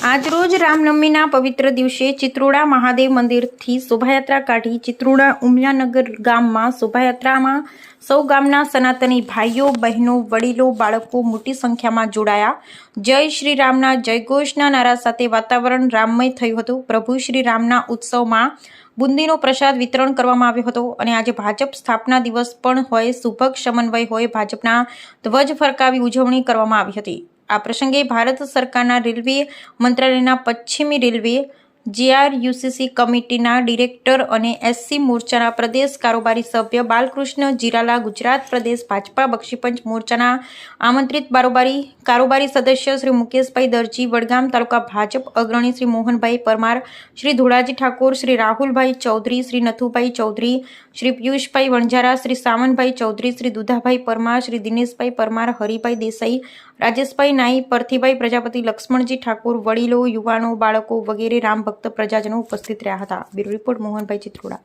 આજરોજ રામનવમીના પવિત્ર દિવસે ચિત્રોડા મહાદેવ મંદિરથી શોભાયાત્રા કાઢી ચિત્રોડા ઉમિયાનગર ગામમાં શોભાયાત્રામાં સૌ ગામના સનાતની ભાઈઓ બહેનો વડીલો બાળકો મોટી સંખ્યામાં જોડાયા. જય શ્રી રામના જયઘોષના નારા સાથે વાતાવરણ રામમય થયું હતું. પ્રભુ શ્રી રામના ઉત્સવમાં બુંદીનો પ્રસાદ વિતરણ કરવામાં આવ્યો હતો અને આજે ભાજપ સ્થાપના દિવસ પણ હોય, સુભગ સમન્વય હોય, ભાજપના ધ્વજ ફરકાવી ઉજવણી કરવામાં આવી હતી. આ પ્રસંગે ભારત સરકારના રેલવે મંત્રાલયના પશ્ચિમી રેલવે JRUCC કમિટીના ડિરેક્ટર અને SC મોરચાના પ્રદેશ કારોબારી સભ્ય બાલકૃષ્ણ જીરાલા, ગુજરાત પ્રદેશ ભાજપા બક્ષીપંચ મોરચાના આમંત્રિત કારોબારી સદસ્ય શ્રી મુકેશભાઈ દરજી, વડગામ તાલુકા ભાજપ અગ્રણી શ્રી મોહનભાઈ પરમાર, શ્રી ધોળાજી ઠાકોર, શ્રી રાહુલભાઈ ચૌધરી, શ્રી નથુભાઈ ચૌધરી, શ્રી પિયુષભાઈ વણઝારા, શ્રી સામનભાઈ ચૌધરી, શ્રી દુધાભાઈ પરમાર, શ્રી દિનેશભાઈ પરમાર, હરિભાઈ દેસાઈ, રાજેશભાઈ નાઈ, પરથીભાઈ પ્રજાપતિ, લક્ષ્મણજી ઠાકોર, વડીલો, યુવાનો, બાળકો વગેરે રામ ભક્ત પ્રજાજનો ઉપસ્થિત રહ્યા હતા. Bureau report Mohanbhai Chitroda.